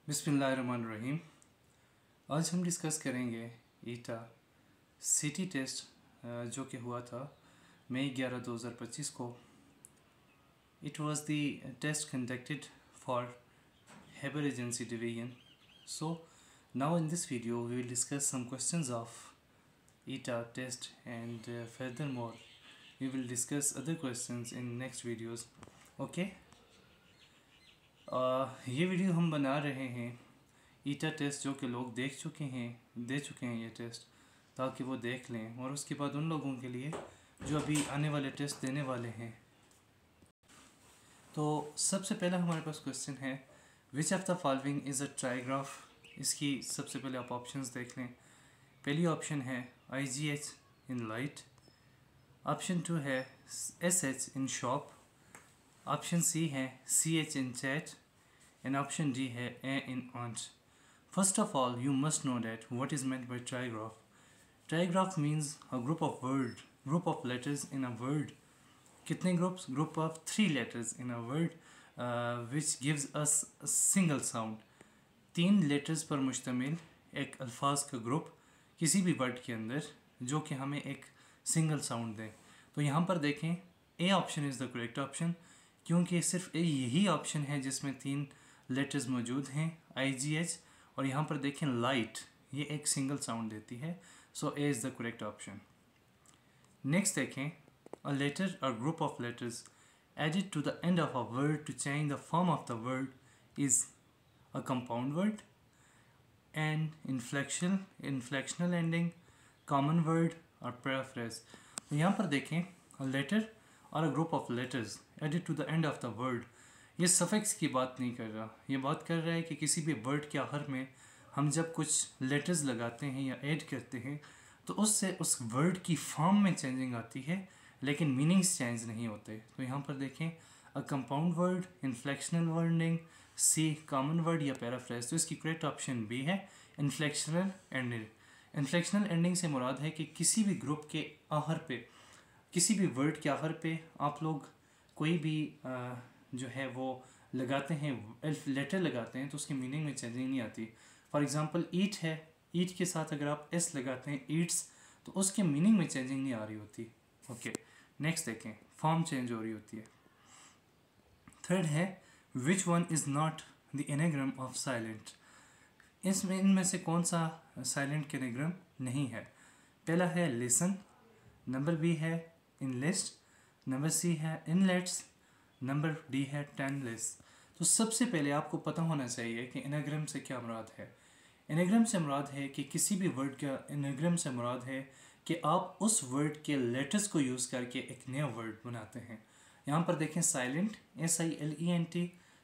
बिस्मिल्लाहिर्रहमानिर्रहीम। आज हम डिस्कस करेंगे ईटा सिटी टेस्ट जो कि हुआ था मई 11, 2025 को। It was the test conducted for haber agency division. So now in this video we will discuss some questions of ETA test and furthermore we will discuss other questions in next videos. Okay, ये video हम बना रहे हैं ईटा test जो कि लोग दे चुके हैं ये टेस्ट, ताकि वो देख लें और उसके बाद उन लोगों के लिए जो अभी आने वाले टेस्ट देने वाले हैं। तो सबसे पहला हमारे पास क्वेश्चन है, which of the following is a trigraph. इसकी सबसे पहले आप ऑप्शंस देख लें। पहली ऑप्शन है IGH इन लाइट, ऑप्शन 2 है SH in shop, option C है CH in chat, and option D है A in aunt. First of all, you must know that what is meant by trigraph. Trigraph means a group of letters in a word. कितने groups? Group of 3 letters in a word, which gives us a single sound. 3 letters पर मुश्तमिल एक अल्फाज का group किसी भी word के अंदर जो कि हमें एक सिंगल साउंड दे। तो यहाँ पर देखें, A option is the correct option, क्योंकि सिर्फ यही ऑप्शन है जिसमें 3 लेटर्स मौजूद हैं IGH, और यहाँ पर देखें लाइट, ये एक सिंगल साउंड देती है। So A is the correct option. Next देखें, अ लेटर और group of letters added to the end of a word to change the form of the word is a compound word and inflectional ending, common word और paraphrase. तो यहाँ पर देखें, a letter और a group of letters added to the end of the word, ये suffix की बात नहीं कर रहा, ये बात कर रहा है कि किसी भी वर्ड के आखिर में हम जब कुछ लेटर्स लगाते हैं या ऐड करते हैं तो उससे उस वर्ड की फॉर्म में चेंजिंग आती है, लेकिन मीनिंग्स चेंज नहीं होते। तो यहाँ पर देखें, a compound word, inflectional wording, C common word या पैराफ्रेज। तो इसकी करेक्ट ऑप्शन B है इन्फ्लेक्शनल एंडिंग। इन्फ्लेक्शनल एंडिंग से मुराद है कि किसी भी ग्रुप के आखिर पे, किसी भी वर्ड के आखिर पे आप लोग कोई भी जो है वो लगाते हैं, लेटर लगाते हैं, तो उसकी मीनिंग में चेंजिंग नहीं आती। फॉर एग्जांपल ईट है, ईट के साथ अगर आप S लगाते हैं ईट्स, तो उसके मीनिंग में चेंजिंग नहीं आ रही होती। ओके, नेक्स्ट देखें, फॉर्म चेंज हो रही होती है। थर्ड है, which one is not the anagram of silent. इसमें इनमें से कौन सा साइलेंट के एनाग्राम नहीं है। पहला है लिसन, नंबर B है इनलिस्ट, नंबर C है इनलेट्स, नंबर D है टेनलेस। तो सबसे पहले आपको पता होना चाहिए कि एनाग्राम से क्या मुराद है। एनाग्राम से मुराद है कि किसी भी वर्ड का एनाग्राम से मुराद है कि आप उस वर्ड के लेटर्स को यूज़ करके एक नया वर्ड बनाते हैं। यहाँ पर देखें, साइलेंट SILENT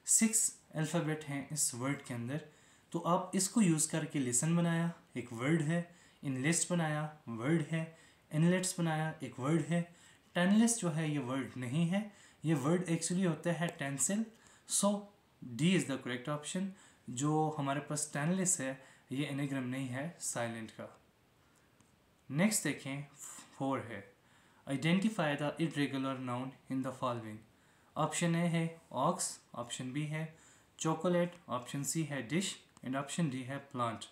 6 अल्फ़ाबेट हैं इस वर्ड के अंदर, तो आप इसको यूज़ करके लिसन बनाया, एक वर्ड है, इनलिस्ट बनाया, वर्ड है, इनलेट्स बनाया, एक वर्ड है, टेनलेस जो है ये वर्ड नहीं है, ये वर्ड एक्चुअली होता है tensile. So D is the correct option. जो हमारे पास टेनलेस है ये एनाग्राम नहीं है साइलेंट का। नेक्स्ट देखें, 4 है, identify the irregular noun in the following. Option A है ऑक्स, ऑप्शन B है चॉकलेट, ऑप्शन C है डिश एंड ऑप्शन D है plant.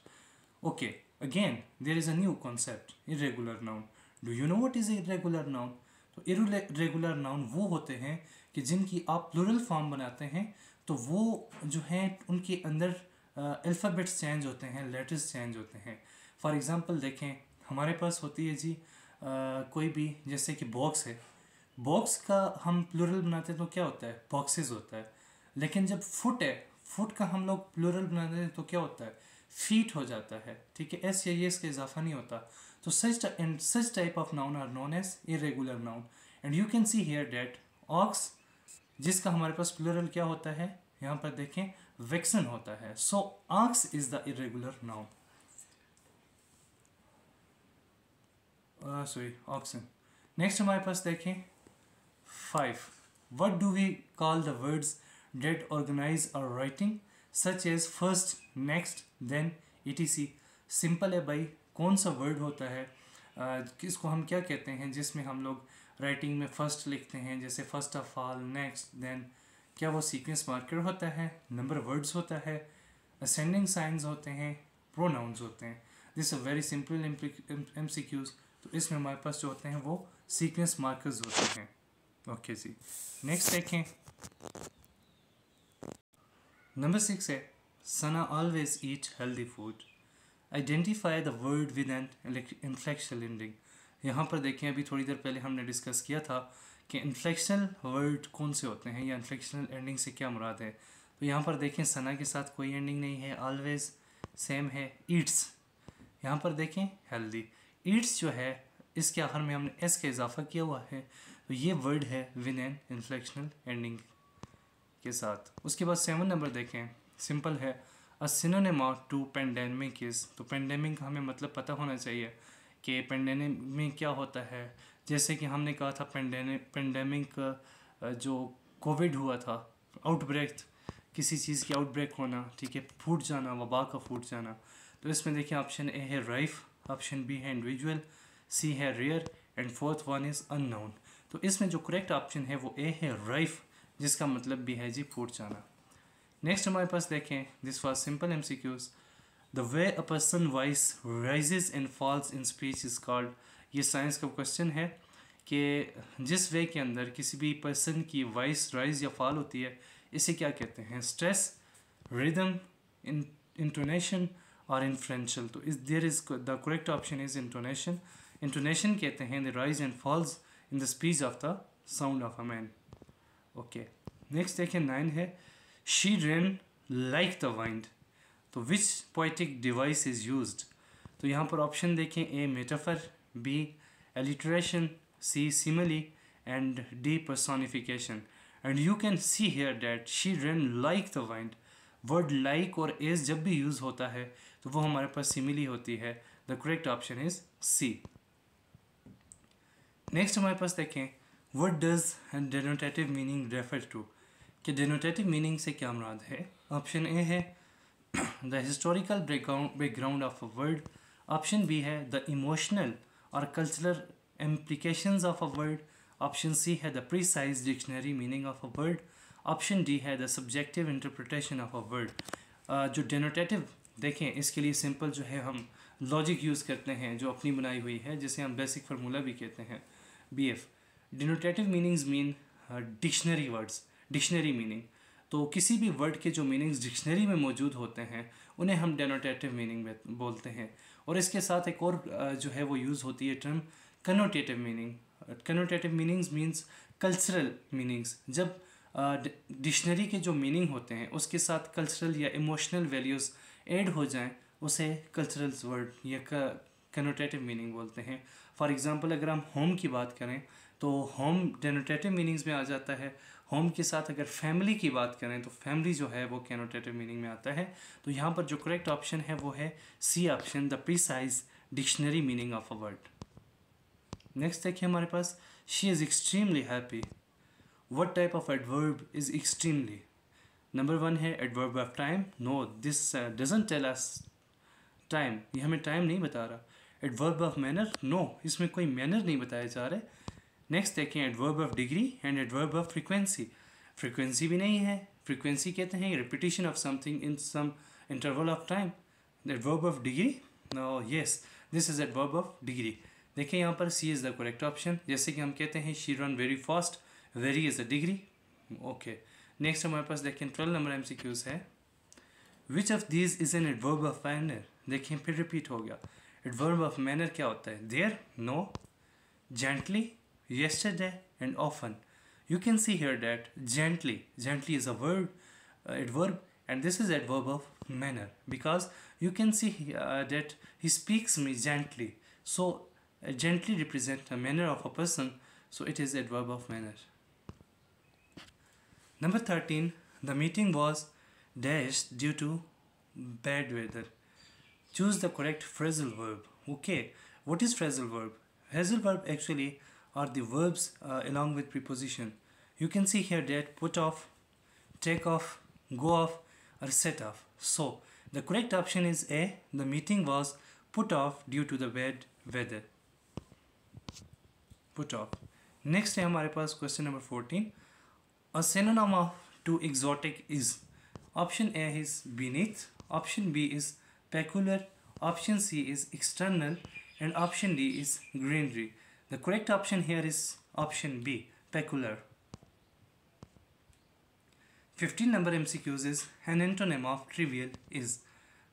Okay, again there is a new concept, irregular noun. Do you know what is irregular noun? तो irregular noun वो होते हैं कि जिनकी आप प्लूरल फॉर्म बनाते हैं, तो वो जो हैं उनके अंदर अल्फ़ाबेट्स चेंज होते हैं, लेटर्स चेंज होते हैं। फॉर एग्जांपल देखें, हमारे पास होती है जी कोई भी, जैसे कि बॉक्स है, बॉक्स का हम प्लूरल बनाते हैं तो क्या होता है, बॉक्सेस होता है। लेकिन जब फुट है, फुट का हम लोग प्लूरल बनाते हैं तो क्या होता है, फीट हो जाता है। ठीक है, S या yes का इजाफा नहीं होता। तो such type of noun are known as irregular noun, and you can see here that ox, जिसका हमारे पास प्लूरल क्या होता है, यहाँ पर देखें वैक्सन होता है। सो ox is the irregular noun, sorry oxen। Next हमारे पास देखें 5, what do we call the words that organize our writing such as first, next, then, etc। Simple है भाई, कौन सा वर्ड होता है किसको हम क्या कहते हैं जिसमें हम लोग राइटिंग में फर्स्ट लिखते हैं, जैसे first of all, next, then. क्या वो सीक्वेंस मार्कर होता है, नंबर वर्ड्स होता है, असेंडिंग साइंस होते हैं, प्रोनाउंस होते हैं। This a very simple MCQs। तो इसमें हमारे पास जो होते हैं वो सीक्वेंस मार्कर्स होते हैं। ओके जी, नेक्स्ट देखें। नंबर 6 है Sana always eat healthy food. Identify the word with an inflectional ending. यहाँ पर देखें, अभी थोड़ी देर पहले हमने डिस्कस किया था कि इन्फ्लेक्शनल वर्ड कौन से होते हैं या इन्फ्लेक्शनल एंडिंग से क्या मुराद है। तो यहाँ पर देखें सना के साथ कोई एंडिंग नहीं है, ऑलवेज सेम है, ईट्स। यहाँ पर देखें हेल्दी, ईट्स जो है इसके आखिर में हमने एस का इजाफा किया हुआ है, तो ये वर्ड है विद एन इन्फ्लेक्शनल एंडिंग के साथ। उसके बाद 7 नंबर देखें, सिंपल है, a synonym of to pandemic is. तो पेंडेमिक का हमें मतलब पता होना चाहिए कि पेंडेमिक क्या होता है। जैसे कि हमने कहा था पेंडेमिक जो कोविड हुआ था, आउटब्रेक, किसी चीज़ की आउटब्रेक होना, ठीक है, फूट जाना, वबा का फूट जाना। तो इसमें देखिए ऑप्शन ए है राइफ, ऑप्शन बी है इंडिविजुअल, सी है rare and fourth one is unknown. तो इसमें जो करेक्ट ऑप्शन है वो ए है राइफ, जिसका मतलब भी है जी फूट जाना। नेक्स्ट हमारे पास देखें, this was simple MCQs। The way a person voice rises and falls in speech is called. ये साइंस का क्वेश्चन है कि जिस वे के अंदर किसी भी पर्सन की वॉइस राइज या फॉल होती है, इसे क्या कहते हैं, स्ट्रेस, रिदम, इंटोनेशन और इन्फ्रेंशियल। तो इस there is the correct option is intonation. Intonation कहते हैं the rise and falls in the speech of the sound of a man. Okay, next देखें 9 है she ran like the wind. तो which poetic device is used. तो यहाँ पर option देखें, A metaphor, B alliteration, C simile and D personification. And you can see here that she ran like the wind. Word like और as जब भी use होता है तो वो हमारे पास सिमिली होती है। The correct option is C. Next हमारे पास देखें, what does denotative meaning refer to. कि डेनोटेटिव मीनिंग से क्या मुराद है। ऑप्शन ए है the historical background of a word, option B है द इमोशनल और cultural implications of a word, option C है the precise dictionary meaning of a word, option D है the subjective interpretation of a word. जो denotative देखें, इसके लिए simple जो है हम लॉजिक यूज़ करते हैं जो अपनी बनाई हुई है, जिसे हम बेसिक फार्मूला भी कहते हैं, BF। Denotative meanings mean dictionary words, dictionary meaning. तो किसी भी वर्ड के जो मीनिंग्स डिक्शनरी में मौजूद होते हैं उन्हें हम डेनोटेटिव मीनिंग में बोलते हैं। और इसके साथ एक और जो है वो यूज़ होती है term connotative meaning. Connotative meanings means cultural meanings. जब डिक्शनरी के जो मीनिंग होते हैं उसके साथ कल्चरल या इमोशनल वैल्यूज़ ऐड हो जाएं, उसे कल्चरल वर्ड या कनोटेटिव मीनिंग बोलते हैं। फॉर एग्ज़ाम्पल अगर हम होम की बात करें तो होम डेनोटेटिव मीनिंग्स में आ जाता है। होम के साथ अगर फैमिली की बात करें तो फैमिली जो है वो कैनोटेटिव मीनिंग में आता है। तो यहाँ पर जो करेक्ट ऑप्शन है वो है C option, the precise dictionary meaning of a word. Next देखिए हमारे पास, she is extremely happy. What type of adverb is extremely. Number 1 है adverb of time, no this doesn't tell us time, ये हमें time नहीं बता रहा। Adverb of manner, no इसमें कोई मैनर नहीं बताया जा रहा है। नेक्स्ट देखें adverb of degree and adverb of frequency. Frequency भी नहीं है, फ्रीक्वेंसी कहते हैं repetition of something in some interval of time. Adverb of degree, no yes this is adverb of degree. देखें यहाँ पर C is the correct option. जैसे कि हम कहते हैं she run very fast, very is a degree. Okay, next हमारे पास देखें 12 नंबर MCQs है, which of these is an adverb of manner. देखें फिर रिपीट हो गया। एडवर्ब ऑफ मैनर क्या होता है, there, no, gently, yesterday and often. You can see here that gently is a word, adverb, and this is adverb of manner because you can see that he speaks me gently. So gently represent a manner of a person, so it is adverb of manner. Number 13, the meeting was dashed due to bad weather. Choose the correct phrasal verb. Okay, what is phrasal verb? Phrasal verb actually are the verbs along with preposition. You can see here that put off, take off, go off or set off. So the correct option is A, the meeting was put off due to the bad weather. Put off. Next है हमारे पास question number 14. A synonym of to exotic is, option A is beneath, option B is peculiar, option C is external, and option D is greenery. The correct option here is option B, peculiar. 15 number MCQs is an antonym of trivial is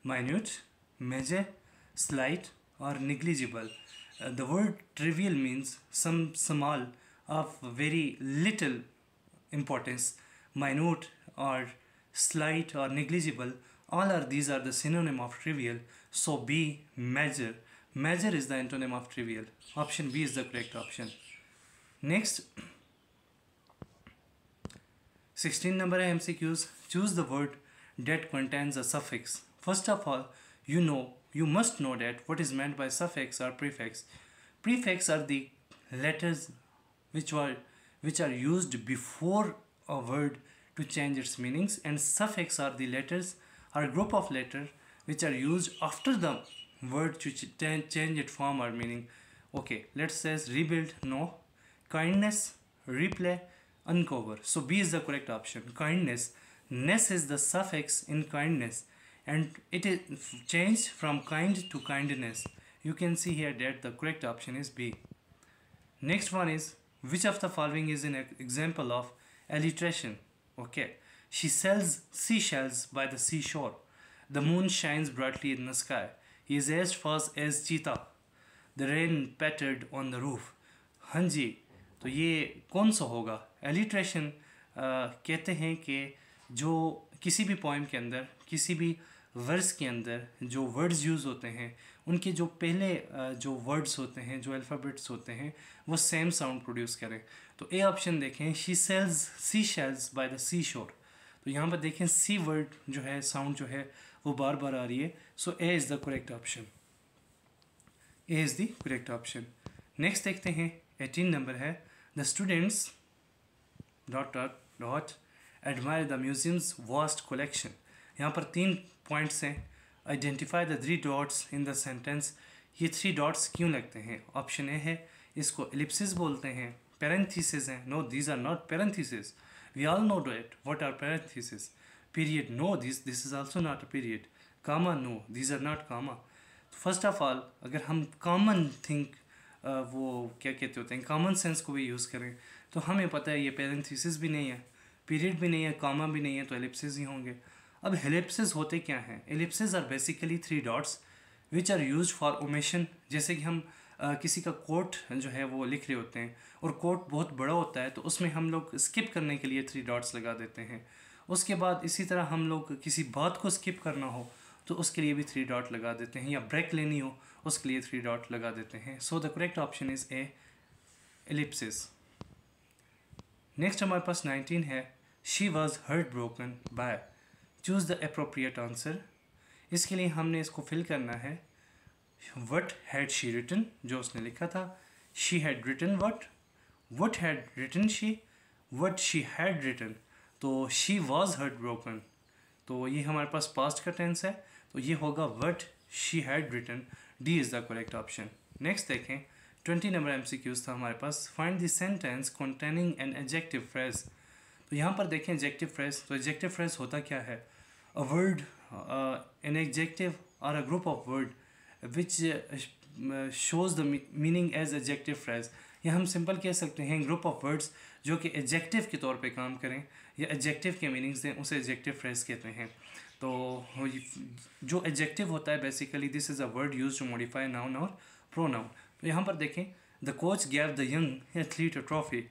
minute, major, slight, or negligible. The word trivial means some small of very little importance. Minute or slight or negligible, all are these are the synonym of trivial. So B, major. Major is the antonym of trivial. Option B is the correct option. Next, 16 number MCQs. Choose the word that contains a suffix. First of all, you must know that what is meant by suffix or prefix. Prefix are the letters which are used before a word to change its meanings, and suffix are the letters or group of letters which are used after the word to change its form or meaning. Okay, let's say rebuild, no. Kindness, replay, uncover. So B is the correct option. Kindness. Ness is the suffix in kindness, and it is changed from kind to kindness. You can see here that the correct option is B. Next one is, which of the following is an example of alliteration? Okay. She sells seashells by the seashore. The moon shines brightly in the sky. He is as fast as cheetah. The rain pattered on the roof. हाँ जी, तो ये कौन सा होगा? Alliteration कहते हैं कि जो किसी भी पोएम के अंदर, किसी भी वर्स के अंदर जो वर्ड्स यूज़ होते हैं, उनके जो पहले जो वर्ड्स होते हैं, जो अल्फ़ाबेट्स होते हैं, वो सेम साउंड प्रोड्यूस करें. तो ए ऑप्शन देखें, she sells sea shells by the sea shore. तो यहाँ पर देखें सी वर्ड जो है, साउंड जो है वो बार बार आ रही है. So A is the correct option. A is the correct option. Next देखते हैं, 18 नंबर है, the students dot admire the museum's vast collection. यहाँ पर 3 पॉइंट्स हैं. Identify the 3 dots in the sentence. ये 3 डॉट्स क्यों लगते हैं? ऑप्शन ए है, इसको एलिप्सिस बोलते हैं. पेरेंथीसिस हैं. No, these are not parenthesis. We all know that what are parenthesis. Period, no, this is also not a period. Comma, no, these are not comma. First of all, अगर हम common think वो क्या कहते होते हैं, common sense को भी use करें, तो हमें पता है ये पेरेंथीसिस भी नहीं है, पीरियड भी नहीं है, कामा भी नहीं है, तो एलिप्सिस ही होंगे. अब एलिप्सिस होते क्या हैं? Ellipsis are basically 3 dots which are use for omission. जैसे कि हम किसी का कोट जो है वो लिख रहे होते हैं और कोट बहुत बड़ा होता है, तो उसमें हम लोग स्किप करने के लिए 3 डॉट्स लगा देते हैं. उसके बाद इसी तरह हम लोग किसी बात को स्किप करना हो तो उसके लिए भी 3 डॉट लगा देते हैं, या ब्रेक लेनी हो उसके लिए 3 डॉट लगा देते हैं. So the correct option is A, ellipsis. Next हमारे पास 19 है, she was hurt broken by. Choose the appropriate answer. इसके लिए हमने इसको फिल करना है. वट हैड शी रिटन, जो उसने लिखा था. She had written what had written she, what she had written. तो शी वॉज हर्ट ब्रोकन, तो ये हमारे पास पास्ट का टेंस है, तो ये होगा what she had written. D is the correct option. Next देखें, 20 नंबर MCQs था हमारे पास. Find the sentence containing an adjective phrase. तो यहाँ पर देखें एडजेक्टिव फ्रेज. तो एडजेक्टिव फ्रेज होता क्या है? अ वर्ड, एन एडजेक्टिव और a group of word which shows the meaning as adjective phrase. या हम सिंपल कह सकते हैं ग्रुप ऑफ वर्ड्स जो कि एडजेक्टिव के तौर पे काम करें या एडजेक्टिव के मीनिंग्स दें, उसे एडजेक्टिव फ्रेज कहते हैं. तो जो एडजेक्टिव होता है basically this is a word use to modify noun और प्रोनाउन. तो यहाँ पर देखें, the coach gave the young athlete a trophy.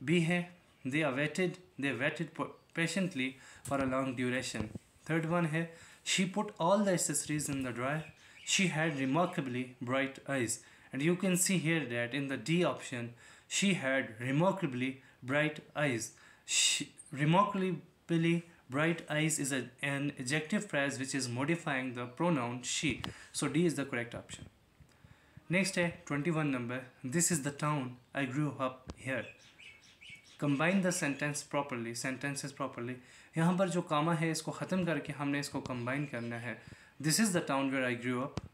B है, they waited patiently for a long duration. Third one है, she put all the accessories in the dryer. She had remarkably bright eyes. And you can see here that in the D option, she had remarkably bright eyes. Remarkably bright eyes is an adjective phrase which is modifying the pronoun she. So D is the correct option. Next है 21 number. This is the town I grew up here. Combine the sentence properly. Sentences properly. यहाँ पर जो कामा है इसको ख़त्म करके हमने इसको combine करना है. This is the town where I grew up.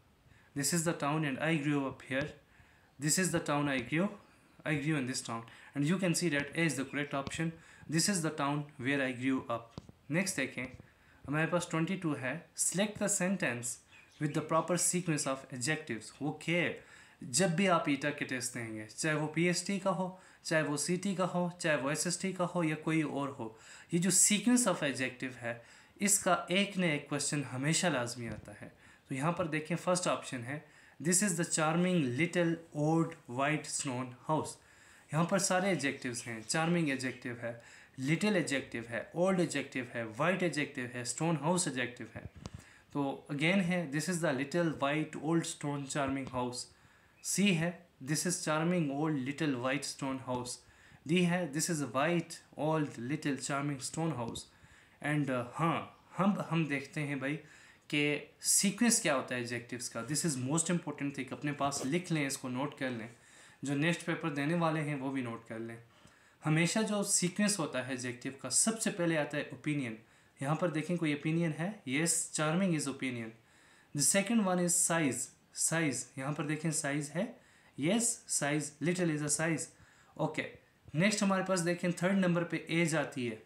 This is the town and I grew up here. This is the town I grew in this town. And you can see that A is the correct option. This is the town where I grew up. Next देखें, हमारे पास 22 है, select the sentence with the proper sequence of adjectives. Okay, जब भी आप ईटा के test देंगे, चाहे वो पीएसटी का हो, चाहे वो सीटी का हो, चाहे वो एसएसटी का हो या कोई और हो, ये जो सीक्वेंस ऑफ एडजेक्टिव है इसका एक न एक क्वेश्चन हमेशा लाजमी आता है। तो यहाँ पर देखें, फर्स्ट ऑप्शन है this is the charming little old white stone house. यहाँ पर सारे एडजेक्टिव्स हैं, चार्मिंग एडजेक्टिव है, लिटिल एडजेक्टिव है, ओल्ड एडजेक्टिव है, वाइट एडजेक्टिव है, स्टोन हाउस एडजेक्टिव है। तो अगेन है this is the little white old stone charming house. C है this is charming old little white stone house. D है this is white old little charming stone house. And हाँ, हम देखते हैं भाई कि सीक्वेंस क्या होता है एडजेक्टिव्स का। This is most important thing, अपने पास लिख लें, इसको नोट कर लें, जो नेक्स्ट पेपर देने वाले हैं वो भी नोट कर लें। हमेशा जो सीक्वेंस होता है एडजेक्टिव का, सबसे पहले आता है ओपिनियन। यहाँ पर देखें कोई ओपिनियन है, yes charming is opinion. The second one is size, size यहाँ पर देखें साइज है, yes size, little is a size. Okay, next हमारे पास देखें थर्ड नंबर पे एज आती है।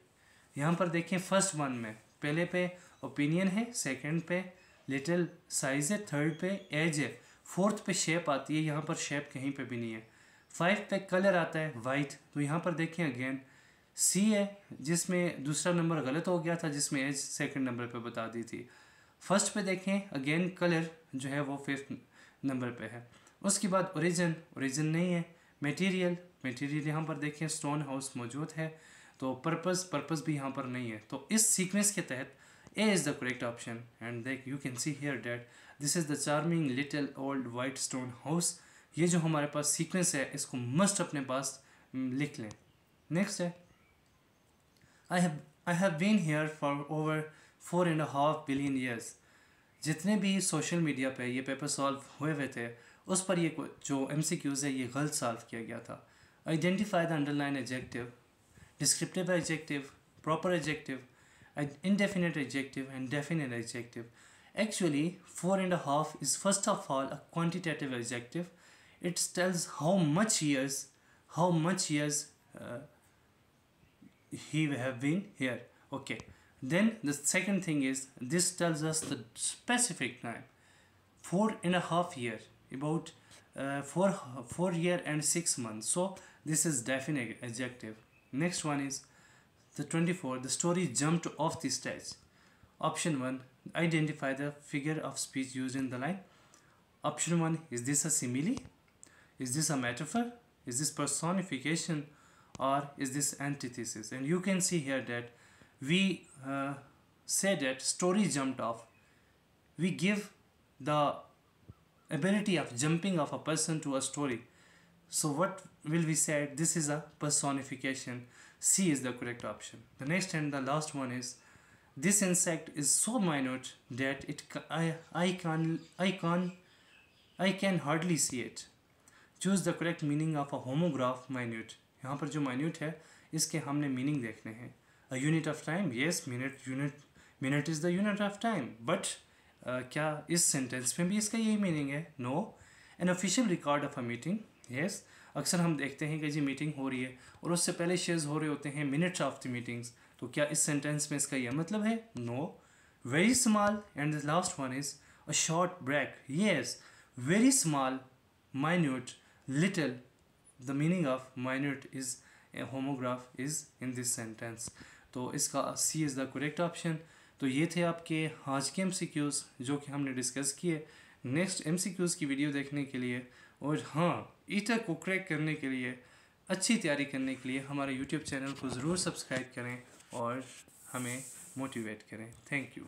यहाँ पर देखें फर्स्ट वन में पहले पे ओपिनियन है, सेकंड पे लिटिल साइज है, थर्ड पे एज है, फोर्थ पे शेप आती है, यहाँ पर शेप कहीं पे भी नहीं है। 5 पे कलर आता है वाइट। तो यहाँ पर देखें अगेन सी है, जिसमें दूसरा नंबर गलत हो गया था, जिसमें एज सेकंड नंबर पे बता दी थी। फर्स्ट पे देखें अगेन कलर जो है वो 5th नंबर पे है। उसके बाद ओरिजिन, ओरिजिन नहीं है। मटेरियल, मटेरियल यहाँ पर देखें स्टोन हाउस मौजूद है। तो पर्पस, पर्पस भी यहाँ पर नहीं है। तो इस सीक्वेंस के तहत A is the correct option. And देख you can see here that this is the charming little old white stone house. ये जो हमारे पास सीक्वेंस है इसको मस्ट अपने पास लिख लें। नेक्स्ट है I have been here for over 4.5 billion years. जितने भी सोशल मीडिया पे ये पेपर सॉल्व हुए थे उस पर ये जो MCQs है ये गलत सॉल्व किया गया था। Identify the underline adjective, descriptive adjective, proper adjective, indefinite adjective and definite adjective. Actually 4.5 is first of all a quantitative adjective. It tells how much years he have been here. Okay, then the second thing is this tells us the specific time, 4.5 year, about 4 year and 6 months. So this is definite adjective. Next one is the 24. The story jumped off the stage. Option 1, identify the figure of speech used in the line. Option 1, is this a simile? Is this a metaphor? Is this personification? Or is this antithesis? And you can see here that we say that story jumped off. We give the ability of jumping of a person to a story. So what will we say? This is a personification. C is the correct option. The next and the last one is this insect is so minute that I can hardly see it. Choose the correct meaning of a homograph minute. यहाँ पर जो minute है इसके हमने meaning देखने हैं. A unit of time, yes, minute is the unit of time. But क्या इस sentence में भी इसका यही meaning है? No. An official record of a meeting, yes. अक्सर हम देखते हैं कि जी मीटिंग हो रही है और उससे पहले शेयर्स हो रहे होते हैं मिनट्स ऑफ द मीटिंग्स। तो क्या इस सेंटेंस में इसका यह मतलब है? No. Very small and the last one is a short break, yes. Very small, minute, little, the meaning of minute is homograph is in this sentence. तो इसका C is the correct option. तो ये थे आपके आज के MCQs जो कि हमने डिस्कस किए। नेक्स्ट MCQs की वीडियो देखने के लिए और हाँ, ईटा को क्रैक करने के लिए, अच्छी तैयारी करने के लिए हमारे YouTube चैनल को ज़रूर सब्सक्राइब करें और हमें मोटिवेट करें। Thank you.